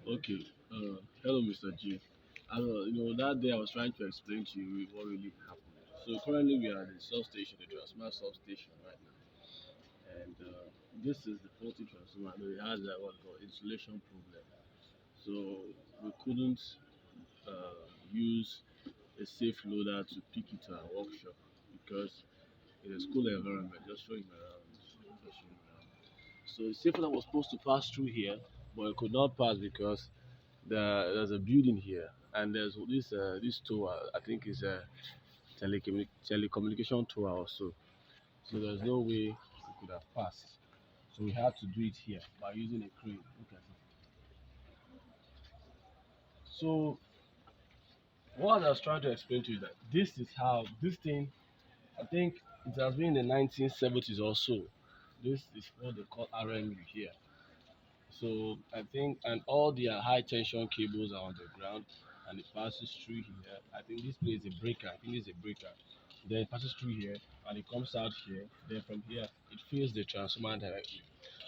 Okay. Hello, Mr. G. That day I was trying to explain to you what really happened. So currently we are at the substation, the transformer substation right now, and this is the faulty transformer. It has a what called insulation problem. So we couldn't use a safe loader to pick it to our workshop because in a school environment, just showing around. Just showing around. So the safe loader was supposed to pass through here, but it could not pass because there's a building here, and there's this tower. I think is a telecommunication tower also. So there's no way we could have passed. So we had to do it here by using a crane. Look at it. So what I was trying to explain to you that this is how this thing. I think it has been in the 1970s or so. This is what they call RMU here. So I think, and all their high tension cables are on the ground, and it passes through here. I think this place is a breaker. I think it's a breaker. Then it passes through here, and it comes out here. Then from here, it fills the transformer directly.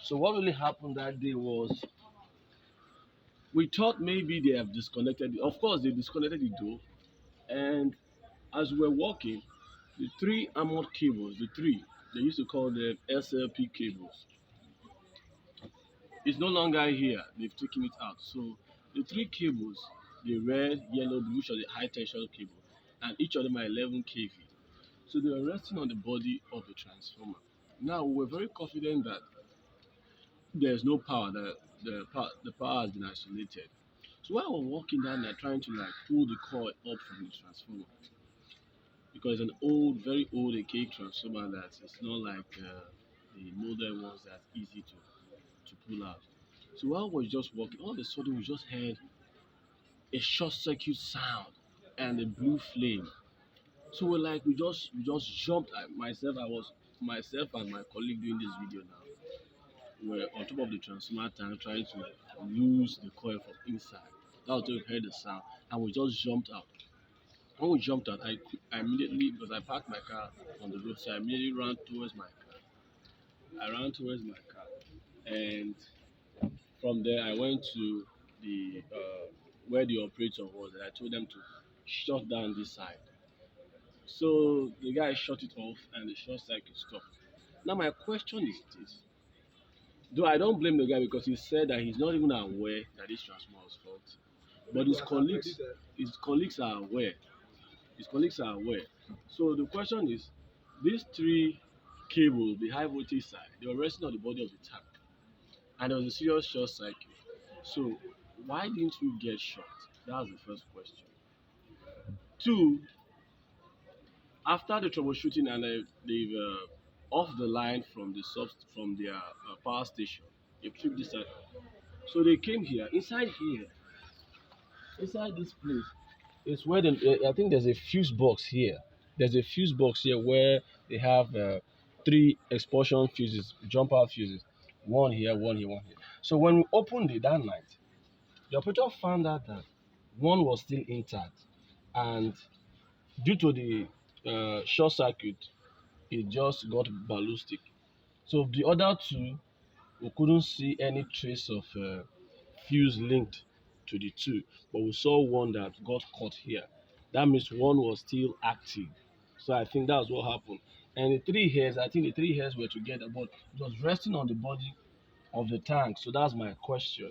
So what really happened that day was we thought maybe they have disconnected. Of course, they disconnected it though. And as we were walking, the three armored cables, the three they used to call them SLP cables, it's no longer here. They've taken it out. So the three cables, the red, yellow, blue, which are the high tension cable, and each of them are 11 kV. So they were resting on the body of the transformer. Now we were very confident that there's no power, that the power has been isolated. So while I was walking down there trying to like pull the coil up from the transformer, because it's an old, very old archaic transformer that it's not like the modern ones that's easy to pull out. So while we were just walking, all of a sudden we just heard a short circuit sound and a blue flame. So we're like, we just jumped. Myself and my colleague doing this video now. We're on top of the transformer tank trying to lose the coil from inside. That was when we heard the sound, and we just jumped out. When we jumped out, I immediately, because I parked my car on the road, so I immediately ran towards my car. I ran towards my car, and from there, I went to the where the operator was, and I told them to shut down this side. So the guy shut it off, and the short circuit stopped. Now my question is this: though I don't blame the guy because he said that he's not even aware that this transformer was faulty, but his colleagues are aware. His colleagues are aware. So the question is, these three cables, the high voltage side, they were resting on the body of the tank, and there was a serious short circuit. So why didn't we get shot? That's the first question. Two, after the troubleshooting and they've off the line from from their power station, they took this out. So they came here. Inside this place is where I think there's a fuse box here. There's a fuse box here where they have three expulsion fuses, jump out fuses, one here, one here, one here. So when we opened it that night, the operator found out that one was still intact, and due to the short circuit, it just got ballistic. So the other two, we couldn't see any trace of fuse linked to the two, but we saw one that got caught here. That means one was still active. So I think that's what happened. And the three hairs, I think the three hairs were together, but it was resting on the body of the tank. So that's my question.